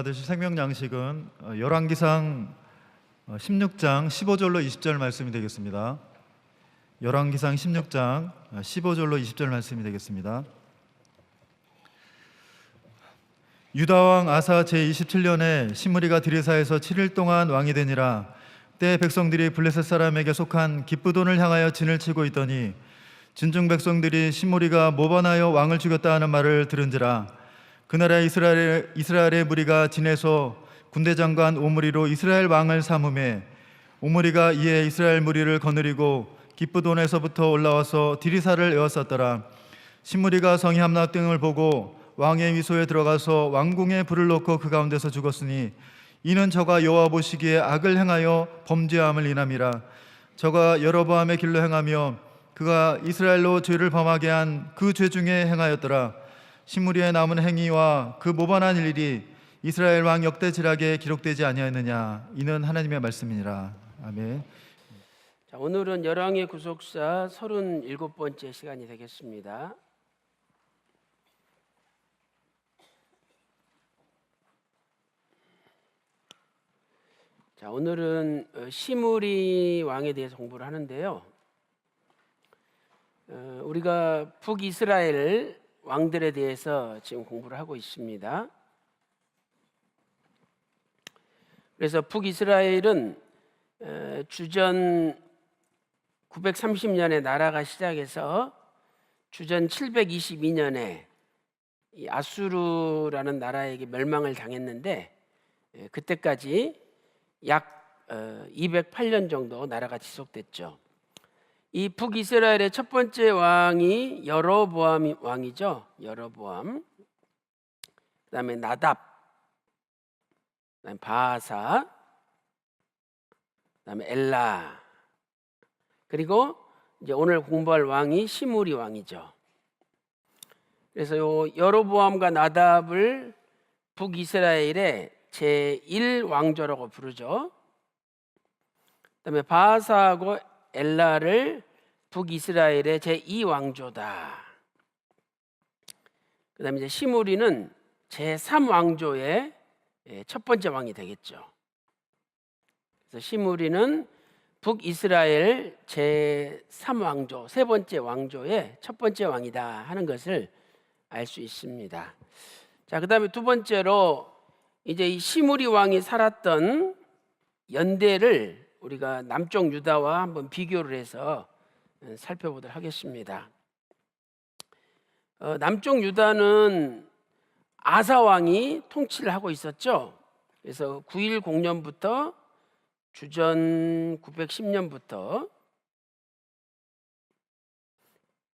받으실 생명 양식은 열왕기상 16장 15절로 20절 말씀이 되겠습니다. 열왕기상 16장 15절로 20절 말씀이 되겠습니다. 유다왕 아사 제27년에 시므리가 드리사에서 7일 동안 왕이 되니라. 때 백성들이 블레셋 사람에게 속한 기브돈을 향하여 진을 치고 있더니 진중 백성들이 시므리가 모반하여 왕을 죽였다 하는 말을 들은지라. 그날에 이스라엘의 무리가 진에서 군대장관 오므리로 이스라엘 왕을 삼음해 오므리가 이에 이스라엘 무리를 거느리고 기브돈에서부터 올라와서 디리사를 에워쌌더라. 시므리가 성이 함락됨을 보고 왕의 위소에 들어가서 왕궁에 불을 놓고 그 가운데서 죽었으니 이는 저가 여호와 보시기에 악을 행하여 범죄함을 인함이라. 저가 여로보암의 길로 행하며 그가 이스라엘로 죄를 범하게 한 그 죄 중에 행하였더라. 시므리의 남은 행위와 그 모반한 일이 이스라엘 왕 역대지락에 기록되지 아니하였느냐. 이는 하나님의 말씀이니라. 아멘. 자, 오늘은 열왕의 구속사 37번째 시간이 되겠습니다. 자, 오늘은 시므리 왕에 대해서 공부를 하는데요. 우리가 북이스라엘 왕들에 대해서 지금 공부를 하고 있습니다. 그래서 북이스라엘은 주전 930년에 나라가 시작해서 주전 722년에 이 아수르라는 나라에게 멸망을 당했는데 그때까지 약 208년 정도 나라가 지속됐죠. 이 북이스라엘의 첫 번째 왕이 여로보암 왕이죠. 여로보암. 그다음에 나답, 그다음에 바하사, 그다음에 엘라. 그리고 이제 오늘 공부할 왕이 시므리 왕이죠. 그래서 요 여로보암과 나답을 북이스라엘의 제1왕조라고 부르죠. 그다음에 바하사하고 엘라를 북이스라엘의 제2왕조다. 그다음에 이제 시므리는 제3왕조의 첫 번째 왕이 되겠죠. 그래서 시므리는 북이스라엘 제3왕조, 세 번째 왕조의 첫 번째 왕이다 하는 것을 알 수 있습니다. 자, 그다음에 두 번째로 이제 이 시므리 왕이 살았던 연대를 우리가 남쪽 유다와 한번 비교를 해서 살펴보도록 하겠습니다. 남쪽 유다는 아사 왕이 통치를 하고 있었죠. 그래서 910년부터 주전 910년부터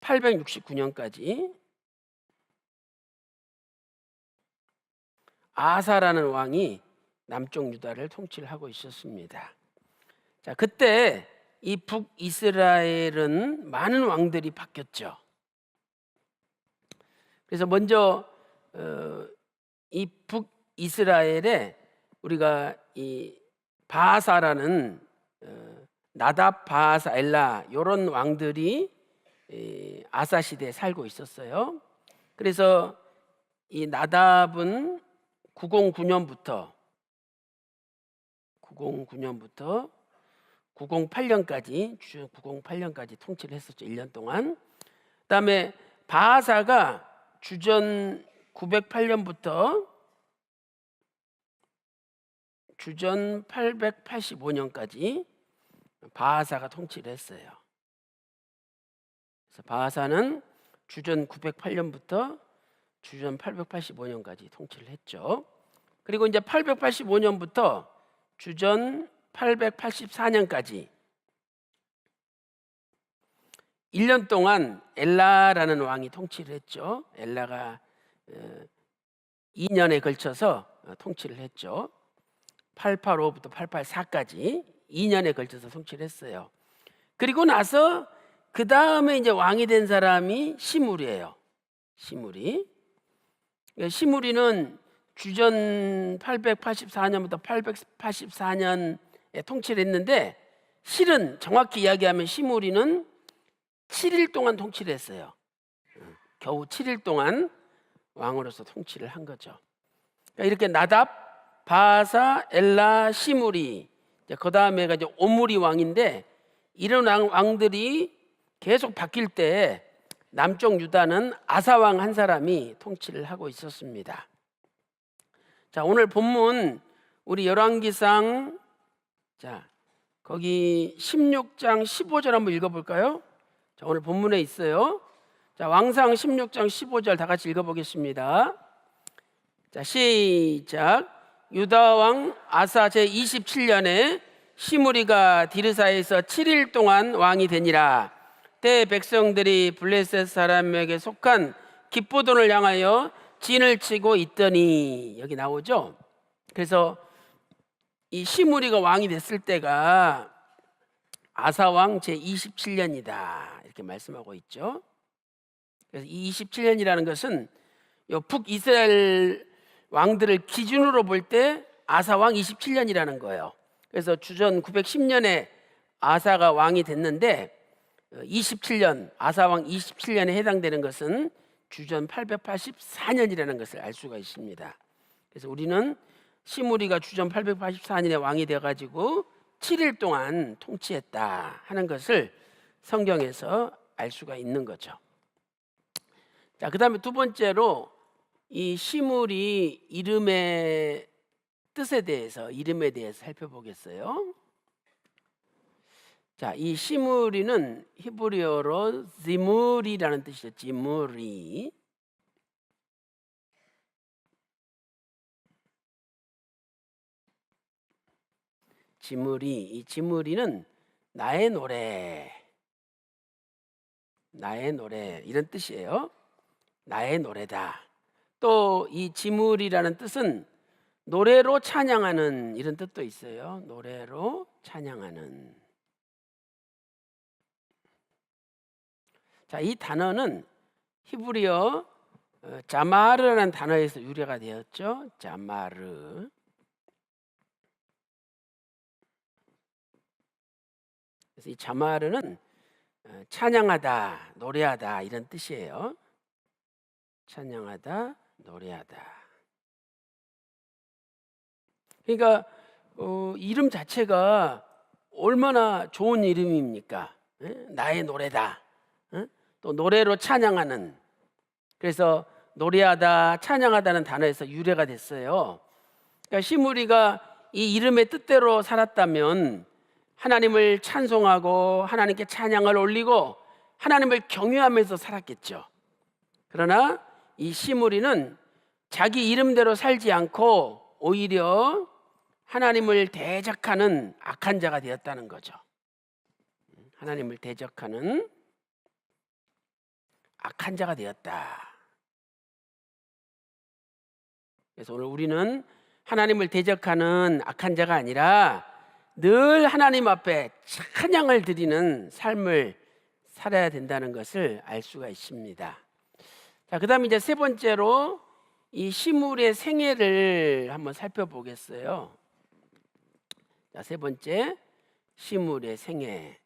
869년까지 아사라는 왕이 남쪽 유다를 통치를 하고 있었습니다. 자, 그때 이 북이스라엘은 많은 왕들이 바뀌었죠. 그래서 먼저 이 북이스라엘에 우리가 이 바하사라는 나답, 바하사, 엘라 이런 왕들이 아사 시대에 살고 있었어요. 그래서 이 나답은 909년부터 908년까지 주전 908년까지 통치를 했었죠. 1년 동안. 그다음에 바하사가 주전 908년부터 주전 885년까지 바하사가 통치를 했어요. 그래서 바하사는 주전 908년부터 주전 885년까지 통치를 했죠. 그리고 이제 885년부터 주전 884년까지 1년 동안 엘라라는 왕이 통치를 했죠. 엘라가 2년에 걸쳐서 통치를 했죠. 885부터 884까지 2년에 걸쳐서 통치를 했어요. 그리고 나서 그 다음에 이제 왕이 된 사람이 시므리예요. 시므리는 주전 884년부터 884년에 통치를 했는데 실은 정확히 이야기하면 시므리는 7일 동안 통치를 했어요. 겨우 7일 동안 왕으로서 통치를 한 거죠. 그러니까 이렇게 나답, 바사, 엘라, 시므리, 그 다음에가 이제 오므리 왕인데, 이런 왕들이 계속 바뀔 때 남쪽 유다는 아사 왕 한 사람이 통치를 하고 있었습니다. 자, 오늘 본문 우리 열왕기상 거기 16장 15절 한번 읽어볼까요? 자, 오늘 본문에 있어요. 자, 왕상 16장 15절 다 같이 읽어보겠습니다. 자, 시작. 유다 왕 아사 제 27년에 시므리가 디르사에서 7일 동안 왕이 되니라. 때 백성들이 블레셋 사람에게 속한 기쁘돈을 향하여 진을 치고 있더니, 여기 나오죠. 그래서 이 시므리가 왕이 됐을 때가 아사 왕 제 27년이다 이렇게 말씀하고 있죠. 그래서 이 27년이라는 것은 북이스라엘 왕들을 기준으로 볼 때 아사 왕 27년이라는 거예요. 그래서 주전 910년에 아사가 왕이 됐는데 27년, 아사 왕 27년에 해당되는 것은 주전 884년이라는 것을 알 수가 있습니다. 그래서 우리는 시므리가 주전 884년에 왕이 되어가지고 7일 동안 통치했다 하는 것을 성경에서 알 수가 있는 거죠. 자, 그 다음에 두 번째로 이 시므리 이름의 뜻에 대해서, 이름에 대해서 살펴보겠어요. 자, 이 시므리는 히브리어로 지므리라는 뜻이죠. 지므리. 지므리, 이 지므리는 나의 노래, 나의 노래 이런 뜻이에요. 나의 노래다. 또 이 지므리라는 뜻은 노래로 찬양하는 이런 뜻도 있어요. 노래로 찬양하는. 자, 이 단어는 히브리어 자마르라는 단어에서 유래가 되었죠. 자마르. 그래서 이 자마르는 찬양하다, 노래하다 이런 뜻이에요. 찬양하다, 노래하다. 그러니까 이름 자체가 얼마나 좋은 이름입니까? 나의 노래다. 또 노래로 찬양하는. 그래서 노래하다, 찬양하다는 단어에서 유래가 됐어요. 그러니까 시므리가 이 이름의 뜻대로 살았다면 하나님을 찬송하고 하나님께 찬양을 올리고 하나님을 경외하면서 살았겠죠. 그러나 이 시므리는 자기 이름대로 살지 않고 오히려 하나님을 대적하는 악한 자가 되었다는 거죠. 하나님을 대적하는 악한 자가 되었다. 그래서 오늘 우리는 하나님을 대적하는 악한 자가 아니라 늘 하나님 앞에 찬양을 드리는 삶을 살아야 된다는 것을 알 수가 있습니다. 자, 그다음에 이제 세 번째로 이 시므리의 생애를 한번 살펴보겠어요. 자, 세 번째, 시므리의 생애.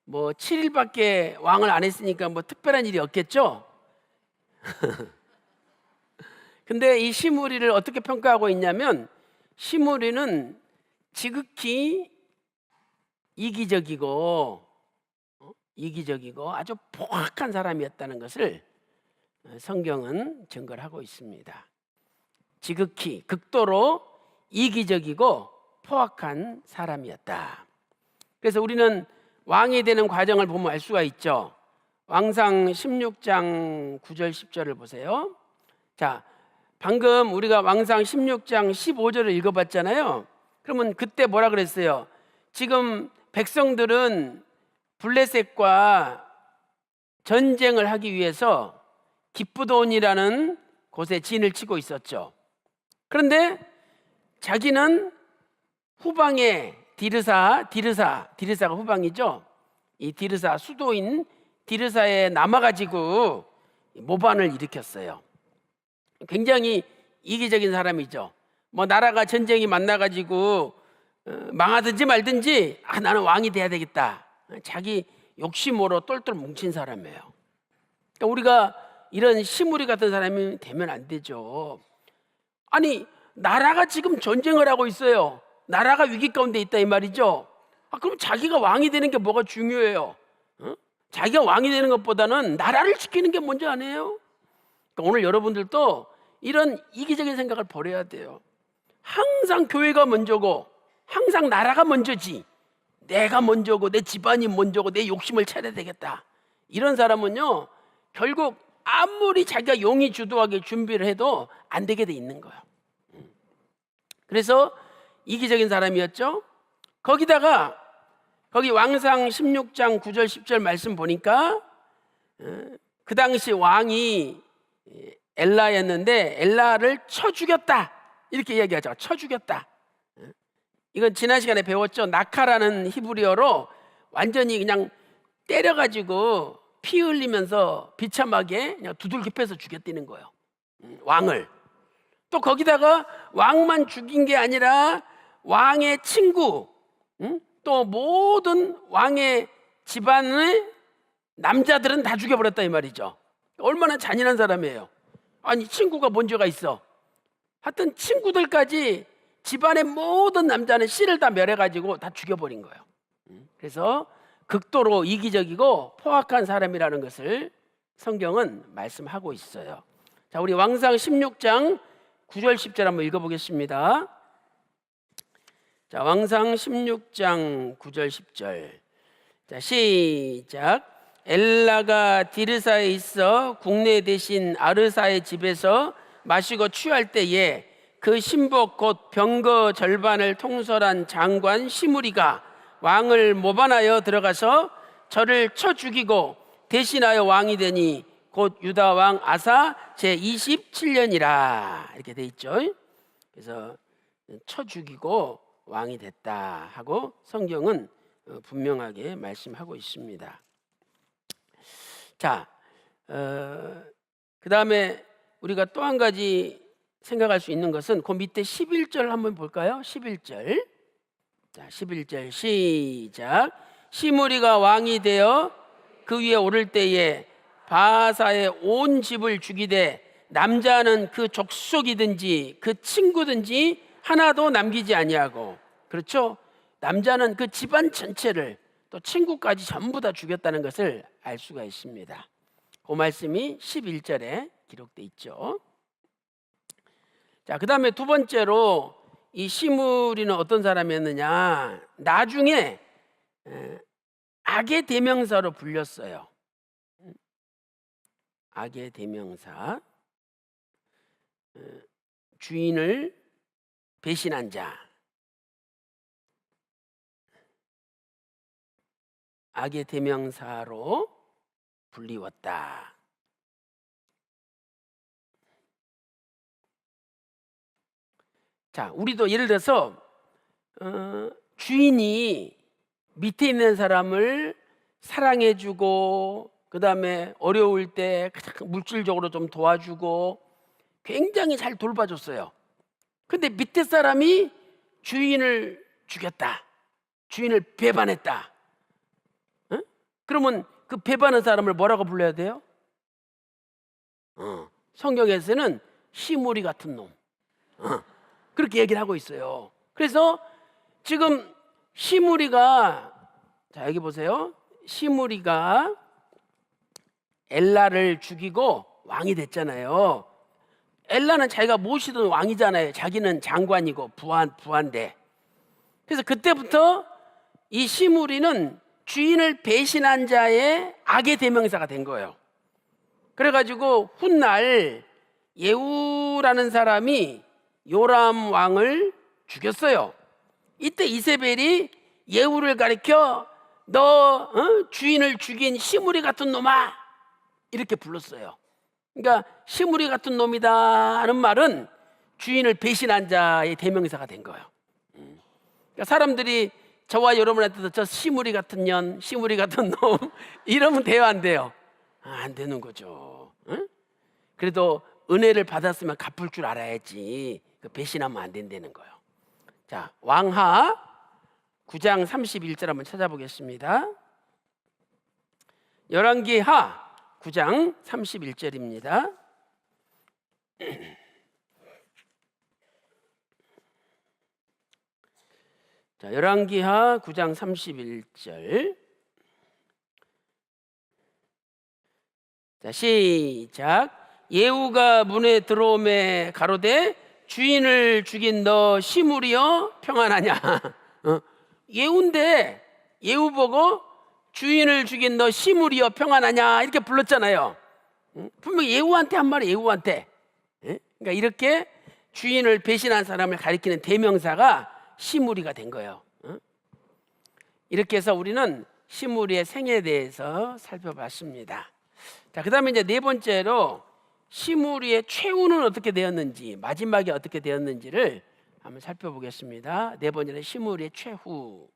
뭐 7일밖에 왕을 안 했으니까 뭐 특별한 일이 없겠죠. 근데 이 시므리를 어떻게 평가하고 있냐면, 시므리는 지극히 이기적이고 아주 포악한 사람이었다는 것을 성경은 증거를 하고 있습니다. 지극히, 극도로 이기적이고 포악한 사람이었다. 그래서 우리는 왕이 되는 과정을 보면 알 수가 있죠. 왕상 16장 9절 10절을 보세요. 자, 방금 우리가 왕상 16장 15절을 읽어봤잖아요. 그러면 그때 뭐라 그랬어요? 지금 백성들은 블레셋과 전쟁을 하기 위해서 기쁘돈이라는 곳에 진을 치고 있었죠. 그런데 자기는 후방에 디르사가 후방이죠. 이 디르사, 수도인 디르사에 남아가지고 모반을 일으켰어요. 굉장히 이기적인 사람이죠. 뭐 나라가 전쟁이 만나가지고 망하든지 말든지 나는 왕이 돼야 되겠다. 자기 욕심으로 똘똘 뭉친 사람이에요. 그러니까 우리가 이런 시므리 같은 사람이 되면 안 되죠. 아니, 나라가 지금 전쟁을 하고 있어요. 나라가 위기 가운데 있다 이 말이죠. 그럼 자기가 왕이 되는 게 뭐가 중요해요? 자기가 왕이 되는 것보다는 나라를 지키는 게 먼저 아니에요? 그러니까 오늘 여러분들도 이런 이기적인 생각을 버려야 돼요. 항상 교회가 먼저고 항상 나라가 먼저지, 내가 먼저고 내 집안이 먼저고 내 욕심을 차려야 되겠다, 이런 사람은요 결국 아무리 자기가 용이 주도하게 준비를 해도 안 되게 돼 있는 거예요. 그래서 이기적인 사람이었죠. 거기다가 거기 왕상 16장 9절 10절 말씀 보니까 그 당시 왕이 엘라였는데 엘라를 쳐 죽였다 이렇게 이야기하죠. 쳐 죽였다. 이건 지난 시간에 배웠죠. 낙하라는 히브리어로 완전히 그냥 때려가지고 피 흘리면서 비참하게 그냥 두들겨 패서 죽였다는 거예요. 왕을. 또 거기다가 왕만 죽인 게 아니라 왕의 친구, 또 모든 왕의 집안의 남자들은 다 죽여버렸다 이 말이죠. 얼마나 잔인한 사람이에요. 아니, 친구가 먼저가 있어. 하여튼 친구들까지 집안의 모든 남자는 씨를 다 멸해가지고 다 죽여버린 거예요. 그래서 극도로 이기적이고 포악한 사람이라는 것을 성경은 말씀하고 있어요. 자, 우리 왕상 16장 9절 10절 한번 읽어보겠습니다. 자, 왕상 16장 9절 10절. 자, 시작. 엘라가 디르사에 있어 국내 대신 아르사의 집에서 마시고 취할 때에 그 신복 곧 병거 절반을 통솔한 장관 시므리가 왕을 모반하여 들어가서 저를 쳐 죽이고 대신하여 왕이 되니 곧 유다 왕 아사 제27년이라 이렇게 돼 있죠. 그래서 쳐 죽이고 왕이 됐다 하고 성경은 분명하게 말씀하고 있습니다. 자, 그 다음에 우리가 또 한 가지 생각할 수 있는 것은 그 밑에 11절 한번 볼까요? 11절. 자, 11절 시작. 시므리가 왕이 되어 그 위에 오를 때에 바하사의 온 집을 죽이되 남자는 그 족속이든지 그 친구든지 하나도 남기지 아니하고, 그렇죠? 남자는 그 집안 전체를 또 친구까지 전부 다 죽였다는 것을 알 수가 있습니다. 그 말씀이 11절에 기록돼 있죠. 자, 그 다음에 두 번째로 이 시므리는 어떤 사람이었느냐, 나중에 악의 대명사로 불렸어요. 악의 대명사, 주인을 배신한 자, 악의 대명사로 불리웠다. 자, 우리도 예를 들어서 주인이 밑에 있는 사람을 사랑해주고 그 다음에 어려울 때 물질적으로 좀 도와주고 굉장히 잘 돌봐줬어요. 근데 밑에 사람이 주인을 죽였다, 주인을 배반했다. 그러면 그 배반한 사람을 뭐라고 불러야 돼요? 성경에서는 시므리 같은 놈, 그렇게 얘기를 하고 있어요. 그래서 지금 시므리가, 자 여기 보세요. 시므리가 엘라를 죽이고 왕이 됐잖아요. 엘라는 자기가 모시던 왕이잖아요. 자기는 장관이고 부한데. 그래서 그때부터 이 시므리는 주인을 배신한 자의 악의 대명사가 된 거예요. 그래가지고 훗날 예후라는 사람이 요람 왕을 죽였어요. 이때 이세벨이 예후를 가리켜 너 주인을 죽인 시므리 같은 놈아 이렇게 불렀어요. 그러니까 시므리 같은 놈이다 하는 말은 주인을 배신한 자의 대명사가 된 거예요. 그러니까 사람들이 저와 여러분한테도 저 시므리 같은 년, 시므리 같은 놈 이러면 돼요, 안 돼요? 안 되는 거죠. 그래도 은혜를 받았으면 갚을 줄 알아야지 배신하면 안 된다는 거예요. 자, 왕하 9장 31절 한번 찾아보겠습니다. 열왕기하 9장 31절입니다. 자, 열왕기하 9장 31절. 자, 시작. 예후가 문에 들어오매 가로되 주인을 죽인 너 시므리여 평안하냐. 예후인데 예후 보고 주인을 죽인 너 시므리여 평안하냐 이렇게 불렀잖아요. 분명히 예후한테 한 말이 예후한테. 그러니까 이렇게 주인을 배신한 사람을 가리키는 대명사가 시므리가 된 거예요. 이렇게 해서 우리는 시므리의 생애에 대해서 살펴봤습니다. 자, 그다음에 이제 네 번째로 시므리의 최후는 어떻게 되었는지, 마지막에 어떻게 되었는지를 한번 살펴보겠습니다. 네 번째는 시므리의 최후.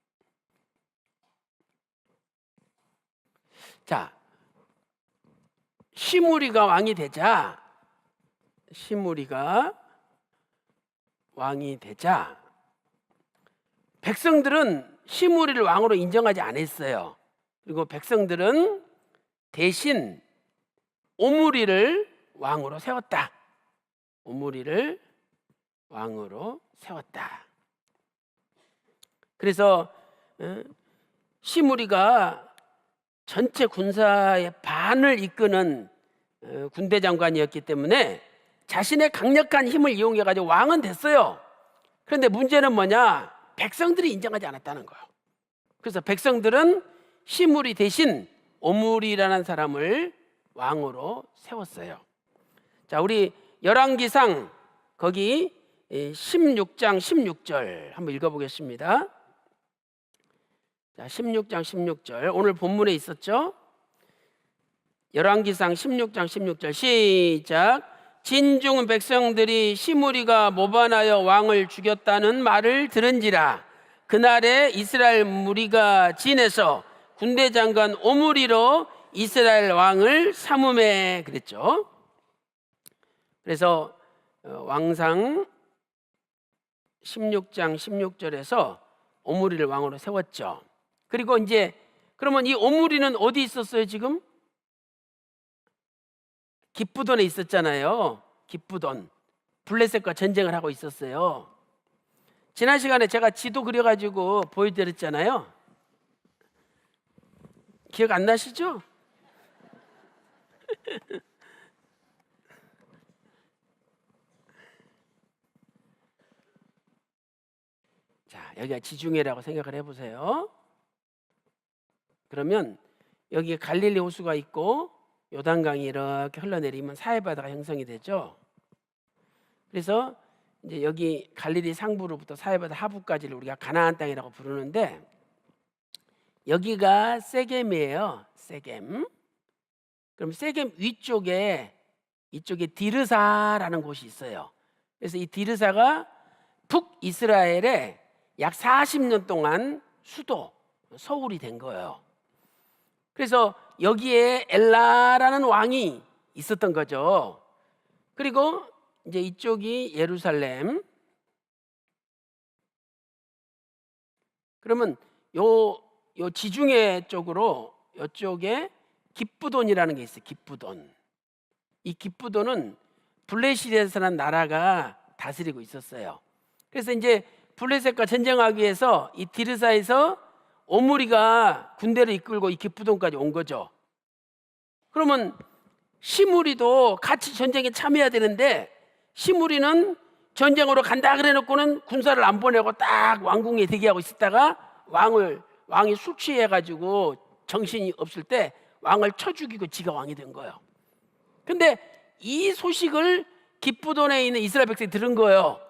자, 시므리가 왕이 되자 백성들은 시므리를 왕으로 인정하지 않았어요. 그리고 백성들은 대신 오므리를 왕으로 세웠다. 그래서 시므리가 전체 군사의 반을 이끄는 군대 장관이었기 때문에 자신의 강력한 힘을 이용해 가지고 왕은 됐어요. 그런데 문제는 뭐냐? 백성들이 인정하지 않았다는 거예요. 그래서 백성들은 시므리 대신 오므리라는 사람을 왕으로 세웠어요. 자, 우리 열왕기상 거기 16장 16절 한번 읽어보겠습니다. 자, 16장 16절 오늘 본문에 있었죠. 열왕기상 16장 16절 시작. 진중 백성들이 시므리가 모반하여 왕을 죽였다는 말을 들은지라. 그날에 이스라엘 무리가 진에서 군대 장관 오므리로 이스라엘 왕을 삼음해 그랬죠. 그래서 왕상 16장 16절에서 오므리를 왕으로 세웠죠. 그리고 이제 그러면 이 오므리는 어디 있었어요 지금? 기브돈에 있었잖아요. 기브돈. 블레셋과 전쟁을 하고 있었어요. 지난 시간에 제가 지도 그려가지고 보여드렸잖아요. 기억 안 나시죠? 자, 여기가 지중해라고 생각을 해보세요. 그러면 여기 갈릴리 호수가 있고 요단강이 이렇게 흘러내리면 사해바다가 형성이 되죠. 그래서 이제 여기 갈릴리 상부로부터 사해바다 하부까지를 우리가 가나안 땅이라고 부르는데 여기가 세겜이에요. 세겜. 그럼 세겜 위쪽에 이쪽에 디르사라는 곳이 있어요. 그래서 이 디르사가 북이스라엘의 약 40년 동안 수도 서울이 된 거예요. 그래서 여기에 엘라라는 왕이 있었던 거죠. 그리고 이제 이쪽이 예루살렘. 그러면 요 지중해 쪽으로 이쪽에 기브돈이라는 게 있어요. 기브돈. 이 기브돈은 블레셋이라는 나라가 다스리고 있었어요. 그래서 이제 블레셋과 전쟁하기 위해서 이 디르사에서 오므리가 군대를 이끌고 이 기브돈까지 온 거죠. 그러면 시므리도 같이 전쟁에 참여해야 되는데 시므리는 전쟁으로 간다 그래 놓고는 군사를 안 보내고 딱 왕궁에 대기하고 있었다가 왕이 술 취해 가지고 정신이 없을 때 왕을 쳐 죽이고 지가 왕이 된 거예요. 근데 이 소식을 기브돈에 있는 이스라엘 백성이 들은 거예요.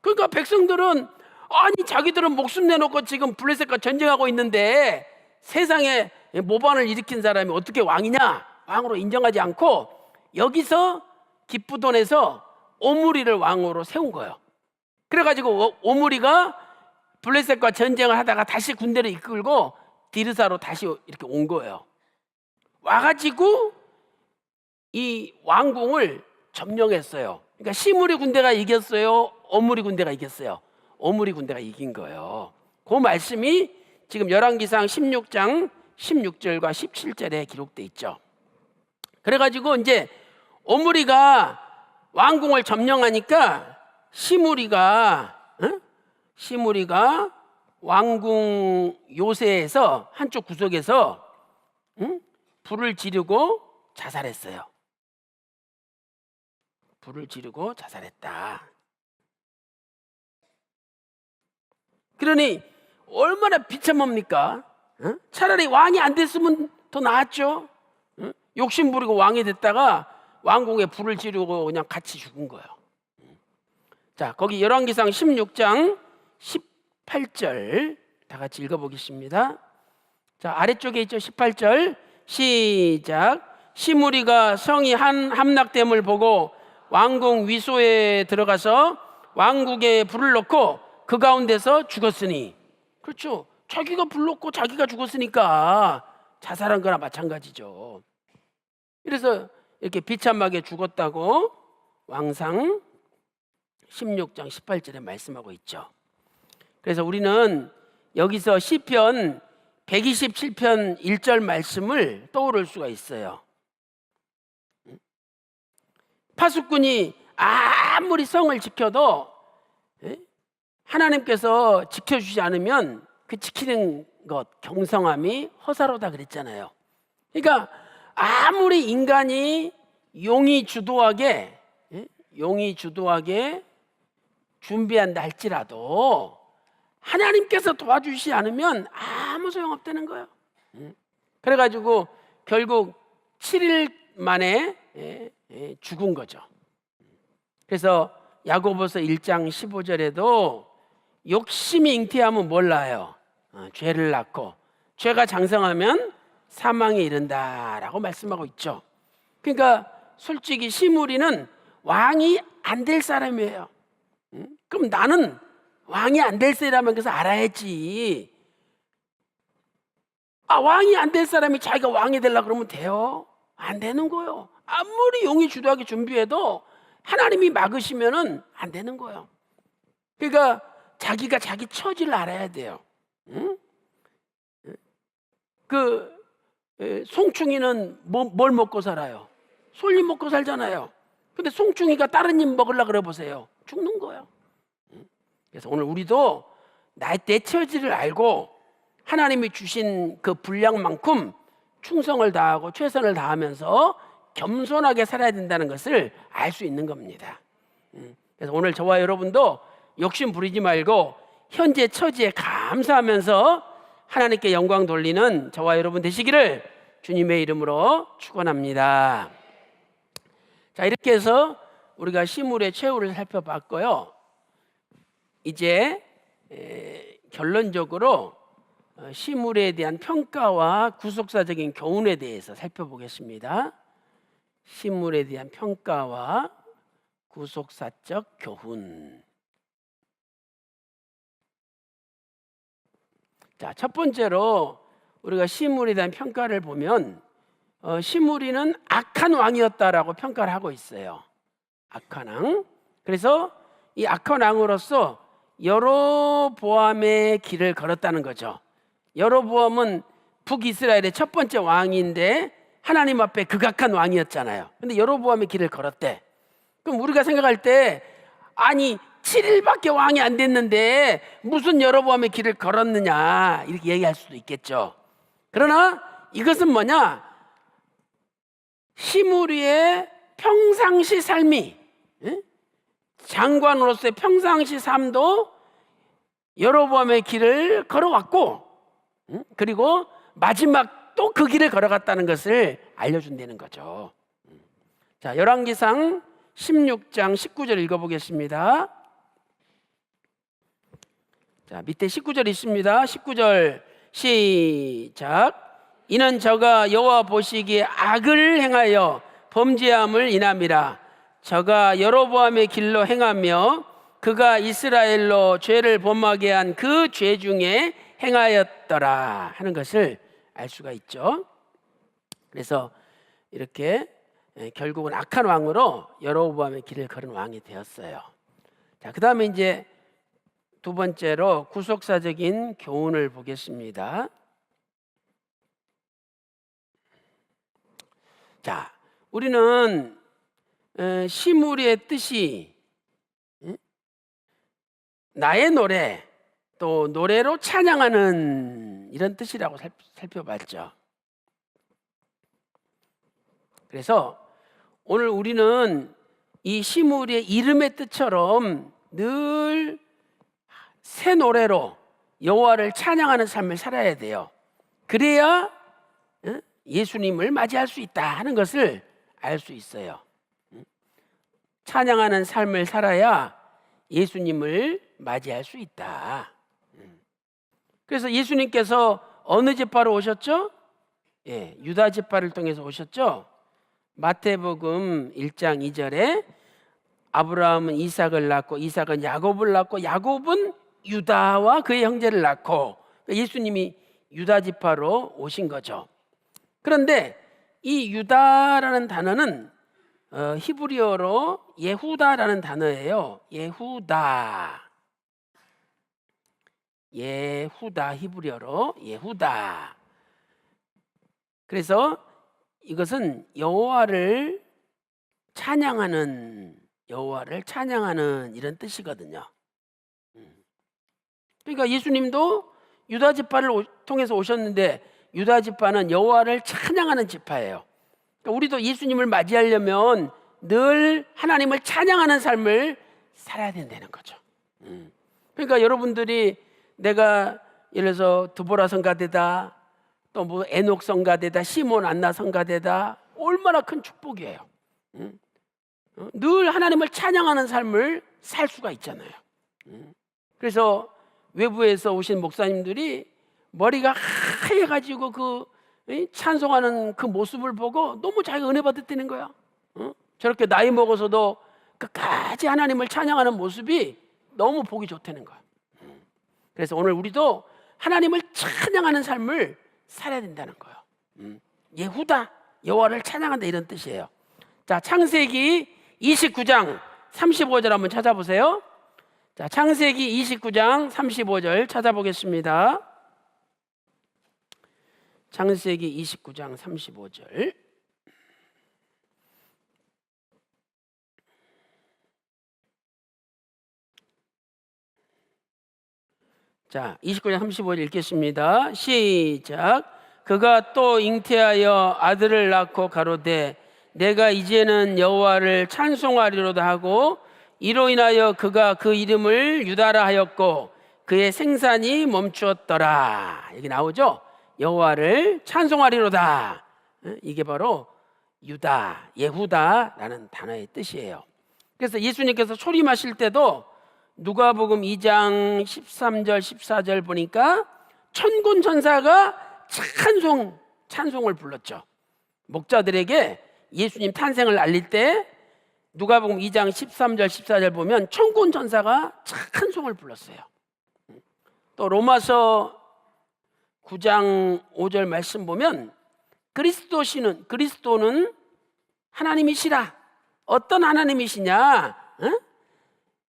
그러니까 백성들은 아니 자기들은 목숨 내놓고 지금 블레셋과 전쟁하고 있는데 세상에 모반을 일으킨 사람이 어떻게 왕이냐? 왕으로 인정하지 않고 여기서 기브돈에서 오므리를 왕으로 세운 거예요. 그래가지고 오므리가 블레셋과 전쟁을 하다가 다시 군대를 이끌고 디르사로 다시 이렇게 온 거예요. 와가지고 이 왕궁을 점령했어요. 그러니까 시므리 군대가 이겼어요? 오므리 군대가 이겼어요? 오므리 군대가 이긴 거예요. 그 말씀이 지금 열왕기상 16장 16절과 17절에 기록돼 있죠. 그래가지고 이제 오므리가 왕궁을 점령하니까 시므리가 왕궁 요새에서 한쪽 구석에서 불을 지르고 자살했어요. 불을 지르고 자살했다. 그러니 얼마나 비참합니까? 차라리 왕이 안 됐으면 더 나았죠. 욕심 부리고 왕이 됐다가 왕궁에 불을 지르고 그냥 같이 죽은 거예요. 자, 거기 열왕기상 16장 18절 다 같이 읽어보겠습니다. 자, 아래쪽에 있죠. 18절 시작. 시므리가 성이 함락됨을 보고 왕궁 위소에 들어가서 왕궁에 불을 넣고 그 가운데서 죽었으니, 그렇죠, 자기가 불 넣고 자기가 죽었으니까 자살한 거나 마찬가지죠. 그래서 이렇게 비참하게 죽었다고 왕상 16장 18절에 말씀하고 있죠. 그래서 우리는 여기서 시편 127편 1절 말씀을 떠오를 수가 있어요. 파수꾼이 아무리 성을 지켜도 하나님께서 지켜주지 않으면 그 지키는 것, 경성함이 허사로다 그랬잖아요. 그러니까 아무리 인간이 용이 주도하게 준비한다 할지라도 하나님께서 도와주시지 않으면 아무 소용없다는 거예요. 그래가지고 결국 7일 만에 죽은 거죠. 그래서 야고보서 1장 15절에도 욕심이 잉태하면 몰라요. 죄를 낳고 죄가 장성하면 사망에 이른다라고 말씀하고 있죠. 그러니까 솔직히 시므리는 왕이 안 될 사람이에요. 그럼 나는 왕이 안 될 사람인 것을 알아야지. 왕이 안 될 사람이 자기가 왕이 되려고 그러면 돼요? 안 되는 거예요. 아무리 용이 주도하게 준비해도 하나님이 막으시면은 안 되는 거예요. 그러니까 자기가 자기 처지를 알아야 돼요. 송충이는 뭘 먹고 살아요? 솔잎 먹고 살잖아요. 근데 송충이가 다른 잎 먹으려고 그래 보세요. 죽는 거예요. 그래서 오늘 우리도 내 처지를 알고 하나님이 주신 그 분량만큼 충성을 다하고 최선을 다하면서 겸손하게 살아야 된다는 것을 알 수 있는 겁니다. 그래서 오늘 저와 여러분도 욕심 부리지 말고 현재 처지에 감사하면서 하나님께 영광 돌리는 저와 여러분 되시기를 주님의 이름으로 축원합니다. 자, 이렇게 해서 우리가 시므리의 최후를 살펴봤고요. 이제 결론적으로 시므리에 대한 평가와 구속사적인 교훈에 대해서 살펴보겠습니다. 시므리에 대한 평가와 구속사적 교훈. 자, 첫 번째로 우리가 시므리에 대한 평가를 보면 시므리는 악한 왕이었다라고 평가를 하고 있어요. 악한 왕. 그래서 이 악한 왕으로서 여로보암의 길을 걸었다는 거죠. 여로보암은 북이스라엘의 첫 번째 왕인데 하나님 앞에 극악한 왕이었잖아요. 근데 여로보암의 길을 걸었대. 그럼 우리가 생각할 때 아니 7일밖에 왕이 안 됐는데 무슨 여로보암의 길을 걸었느냐 이렇게 얘기할 수도 있겠죠. 그러나 이것은 뭐냐? 시므리의 평상시 삶이, 장관으로서의 평상시 삶도 여로보암의 길을 걸어왔고, 그리고 마지막 또 그 길을 걸어갔다는 것을 알려준다는 거죠. 자, 열왕기상 16장 19절 읽어보겠습니다. 자, 밑에 19절 있습니다. 19절 시작. 이는 저가 여호와 보시기에 악을 행하여 범죄함을 인함이라. 저가 여로보암의 길로 행하며 그가 이스라엘로 죄를 범하게 한 그 죄 중에 행하였더라 하는 것을 알 수가 있죠. 그래서 이렇게 결국은 악한 왕으로 여로보암의 길을 걸은 왕이 되었어요. 자, 그다음에 이제 두 번째로 구속사적인 교훈을 보겠습니다. 자, 우리는 시므리의 뜻이 나의 노래, 또 노래로 찬양하는 이런 뜻이라고 살펴봤죠. 그래서 오늘 우리는 이 시므리의 이름의 뜻처럼 늘 새 노래로 여호와를 찬양하는 삶을 살아야 돼요. 그래야 예수님을 맞이할 수 있다 하는 것을 알 수 있어요. 찬양하는 삶을 살아야 예수님을 맞이할 수 있다. 그래서 예수님께서 어느 지파로 오셨죠? 예, 유다 지파를 통해서 오셨죠. 마태복음 1장 2절에 아브라함은 이삭을 낳고 이삭은 야곱을 낳고 야곱은 유다와 그의 형제를 낳고, 예수님이 유다 지파로 오신 거죠. 그런데 이 유다라는 단어는 히브리어로 예후다라는 단어예요. 예후다 히브리어로 예후다. 그래서 이것은 여호와를 찬양하는 이런 뜻이거든요. 그러니까 예수님도 유다 지파를 통해서 오셨는데 유다 지파는 여호와를 찬양하는 지파예요. 그러니까 우리도 예수님을 맞이하려면 늘 하나님을 찬양하는 삶을 살아야 된다는 거죠. 그러니까 여러분들이 내가 예를 들어서 드보라 성가대다, 또 뭐 에녹 성가대다, 시몬 안나 성가대다, 얼마나 큰 축복이에요. 늘 하나님을 찬양하는 삶을 살 수가 있잖아요. 그래서 외부에서 오신 목사님들이 머리가 하얘가지고 그 찬송하는 그 모습을 보고 너무 자기가 은혜 받았다는 거야. 저렇게 나이 먹어서도 끝까지 하나님을 찬양하는 모습이 너무 보기 좋다는 거야. 그래서 오늘 우리도 하나님을 찬양하는 삶을 살아야 된다는 거예요. 예후다, 여호와를 찬양한다 이런 뜻이에요. 자, 창세기 29장 35절 한번 찾아보세요. 자, 창세기 29장 35절 찾아보겠습니다. 창세기 29장 35절. 자, 29장 35절 읽겠습니다. 시작. 그가 또 잉태하여 아들을 낳고 가로되 내가 이제는 여호와를 찬송하리로다 하고 이로 인하여 그가 그 이름을 유다라 하였고 그의 생산이 멈추었더라. 여기 나오죠? 여호와를 찬송하리로다. 이게 바로 유다, 예후다라는 단어의 뜻이에요. 그래서 예수님께서 초림하실 때도 누가복음 2장 13절 14절 보니까 천군 천사가 찬송을 불렀죠. 목자들에게 예수님 탄생을 알릴 때 누가복음 2장 13절 14절 보면 천군 천사가 찬송을 불렀어요. 또 로마서 9장 5절 말씀 보면 그리스도는 하나님이시라. 어떤 하나님이시냐?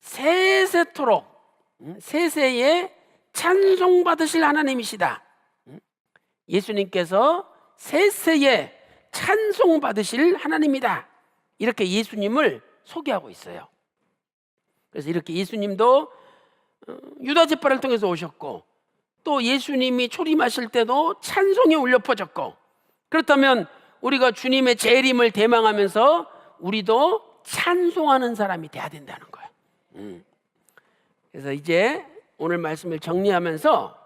세세토록 세세에 찬송받으실 하나님이시다. 예수님께서 세세에 찬송받으실 하나님이다. 이렇게 예수님을 소개하고 있어요. 그래서 이렇게 예수님도 유다 지파를 통해서 오셨고 또 예수님이 초림하실 때도 찬송이 울려 퍼졌고, 그렇다면 우리가 주님의 재림을 대망하면서 우리도 찬송하는 사람이 돼야 된다는 거예요. 그래서 이제 오늘 말씀을 정리하면서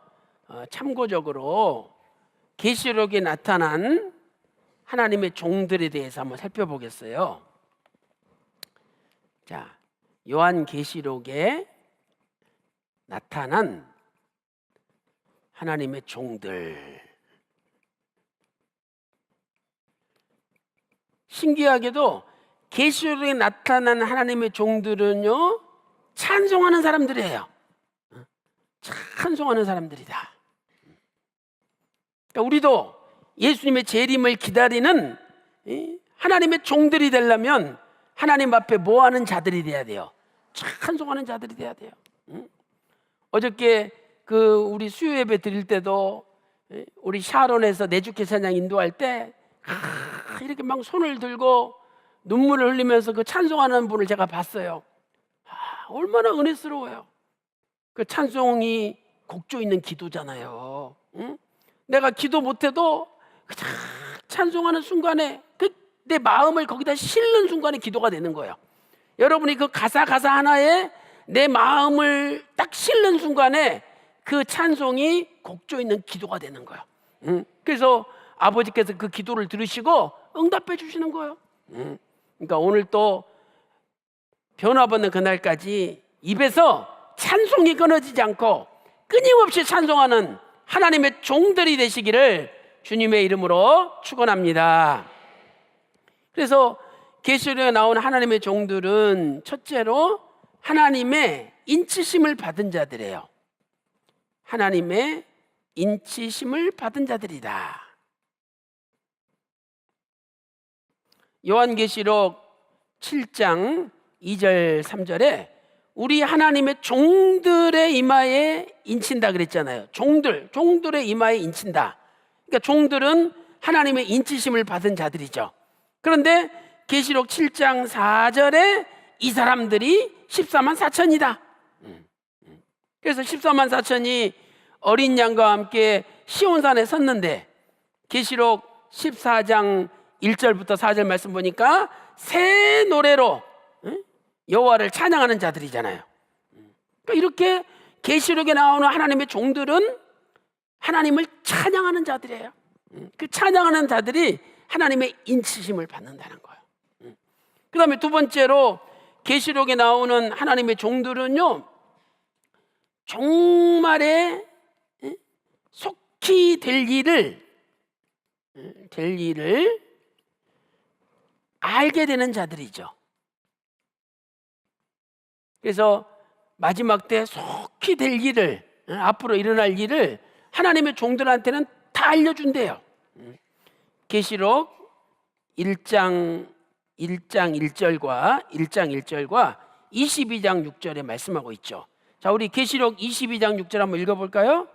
참고적으로 계시록에 나타난 하나님의 종들에 대해서 한번 살펴보겠어요. 자, 요한계시록에 나타난 하나님의 종들. 신기하게도 계시록에 나타난 하나님의 종들은요, 찬송하는 사람들이에요. 찬송하는 사람들이다. 그러니까 우리도 예수님의 재림을 기다리는 하나님의 종들이 되려면 하나님 앞에 뭐하는 자들이 돼야 돼요? 찬송하는 자들이 돼야 돼요. 어저께 우리 수요 예배 드릴 때도 우리 샤론에서 내주케 찬양 인도할 때 이렇게 막 손을 들고 눈물을 흘리면서 그 찬송하는 분을 제가 봤어요. 얼마나 은혜스러워요. 그 찬송이 곡조 있는 기도잖아요. 응? 내가 기도 못해도 그냥 찬송하는 순간에 내 마음을 거기다 실는 순간에 기도가 되는 거예요. 여러분이 그 가사 하나에 내 마음을 딱 실는 순간에 그 찬송이 곡조 있는 기도가 되는 거예요. 그래서 아버지께서 그 기도를 들으시고 응답해 주시는 거예요. 그러니까 오늘 또 변화받는 그날까지 입에서 찬송이 끊어지지 않고 끊임없이 찬송하는 하나님의 종들이 되시기를 주님의 이름으로 축원합니다. 그래서 계시록에 나온 하나님의 종들은 첫째로 하나님의 인치심을 받은 자들이에요. 하나님의 인치심을 받은 자들이다. 요한계시록 7장 2절 3절에 우리 하나님의 종들의 이마에 인친다 그랬잖아요. 종들의 이마에 인친다. 그러니까 종들은 하나님의 인치심을 받은 자들이죠. 그런데 계시록 7장 4절에 이 사람들이 14만 4천이다. 그래서 14만 4천이 어린 양과 함께 시온산에 섰는데 계시록 14장 1절부터 4절 말씀 보니까 새 노래로 여호와를 찬양하는 자들이잖아요. 그러니까 이렇게 계시록에 나오는 하나님의 종들은 하나님을 찬양하는 자들이에요. 그 찬양하는 자들이 하나님의 인치심을 받는다는 거예요. 그 다음에 두 번째로 계시록에 나오는 하나님의 종들은요, 종말에 속히 될 일을 알게 되는 자들이죠. 그래서 마지막 때 속히 될 일을, 앞으로 일어날 일을 하나님의 종들한테는 다 알려준대요. 계시록 1장 1절과 22장 6절에 말씀하고 있죠. 자, 우리 계시록 22장 6절 한번 읽어볼까요?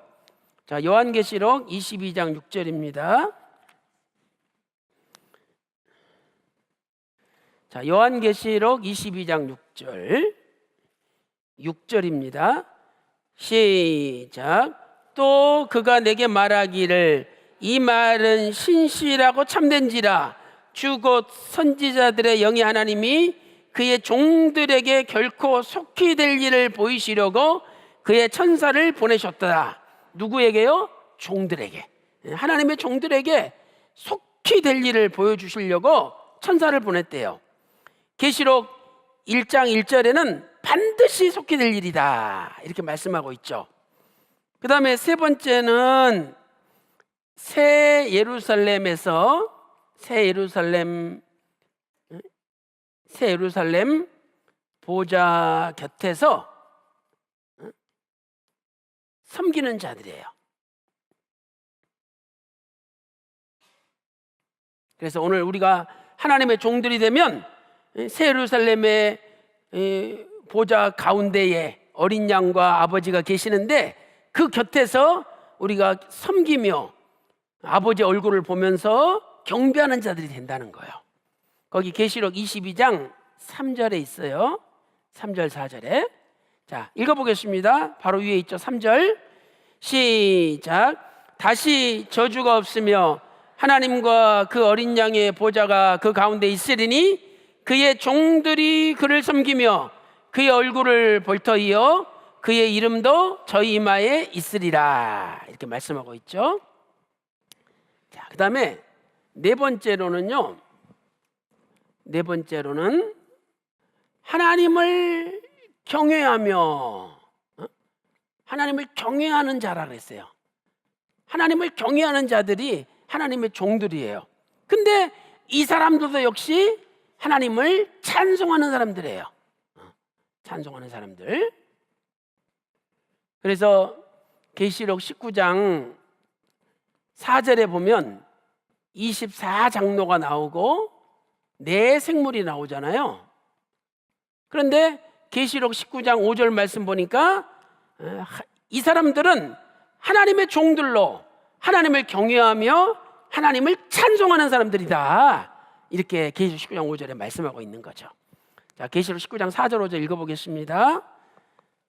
자, 요한계시록 22장 6절입니다. 자, 요한계시록 22장 6절입니다. 시작. 또 그가 내게 말하기를 이 말은 신실하고 참된지라 주 곧 선지자들의 영이 하나님이 그의 종들에게 결코 속히 될 일을 보이시려고 그의 천사를 보내셨다. 누구에게요? 종들에게. 하나님의 종들에게 속히 될 일을 보여주시려고 천사를 보냈대요. 계시록 1장 1절에는 반드시 속히 될 일이다 이렇게 말씀하고 있죠. 그 다음에 세 번째는 새 예루살렘 보좌 곁에서 섬기는 자들이에요. 그래서 오늘 우리가 하나님의 종들이 되면 새 예루살렘의 보좌 가운데에 어린 양과 아버지가 계시는데 그 곁에서 우리가 섬기며 아버지 얼굴을 보면서 경배하는 자들이 된다는 거예요. 거기 계시록 22장 3절에 있어요. 3절 4절에. 자, 읽어보겠습니다. 바로 위에 있죠. 3절 시작. 다시 저주가 없으며 하나님과 그 어린 양의 보좌가 그 가운데 있으리니 그의 종들이 그를 섬기며 그의 얼굴을 볼 터이요 그의 이름도 저희 이마에 있으리라 이렇게 말씀하고 있죠. 자, 그 다음에 네 번째로는 하나님을 경외하며 하나님을 경외하는 자라 그랬어요. 하나님을 경외하는 자들이 하나님의 종들이에요. 근데 이 사람들도 역시 하나님을 찬송하는 사람들이에요. 찬송하는 사람들. 그래서 계시록 19장 4절에 보면 24장로가 나오고 네 생물이 나오잖아요. 그런데 계시록 19장 5절 말씀 보니까 이 사람들은 하나님의 종들로 하나님을 경외하며 하나님을 찬송하는 사람들이다. 이렇게 계시록 19장 5절에 말씀하고 있는 거죠. 자, 계시록 19장 4절 5절 읽어보겠습니다.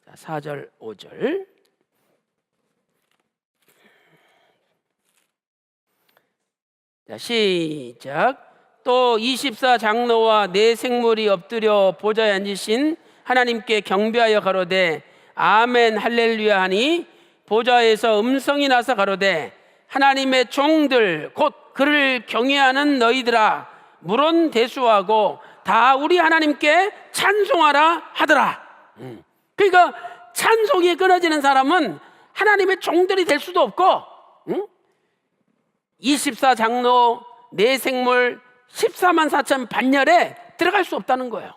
자, 4절 5절 자, 시작. 또 24 장로와 네 생물이 엎드려 보좌에 앉으신 하나님께 경배하여 가로되 아멘 할렐루야 하니 보좌에서 음성이 나서 가로되 하나님의 종들 곧 그를 경외하는 너희들아 물론 대수하고 다 우리 하나님께 찬송하라 하더라. 그러니까 찬송이 끊어지는 사람은 하나님의 종들이 될 수도 없고 24 장로 네 생물 14만 4천 반열에 들어갈 수 없다는 거예요.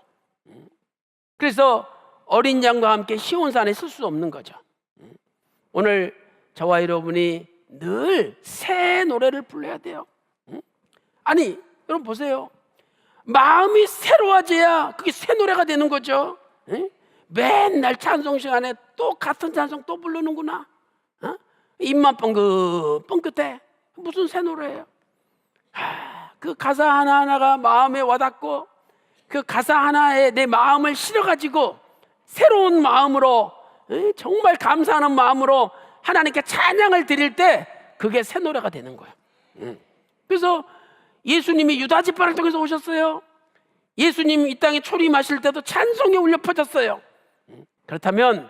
그래서 어린 양과 함께 시온산에 쓸 수 없는 거죠. 오늘 저와 여러분이 늘 새 노래를 불러야 돼요. 아니 여러분 보세요. 마음이 새로워져야 그게 새 노래가 되는 거죠. 맨날 찬송 시간에 또 같은 찬송 또 부르는구나. 입만 뻥긋뻥긋해. 무슨 새 노래예요? 그 가사 하나하나가 마음에 와닿고 그 가사 하나에 내 마음을 실어가지고 새로운 마음으로 정말 감사하는 마음으로 하나님께 찬양을 드릴 때 그게 새 노래가 되는 거예요. 그래서 예수님이 유다 지파를 통해서 오셨어요. 예수님 이 땅에 초림하실 때도 찬송이 울려 퍼졌어요. 그렇다면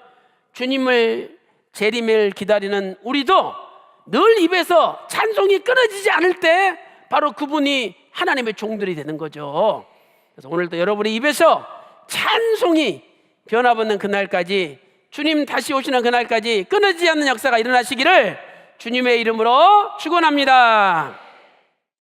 주님을 재림을 기다리는 우리도 늘 입에서 찬송이 끊어지지 않을 때 바로 그분이 하나님의 종들이 되는 거죠. 그래서 오늘도 여러분의 입에서 찬송이 변화받는 그날까지, 주님 다시 오시는 그날까지 끊어지지 않는 역사가 일어나시기를 주님의 이름으로 축원합니다.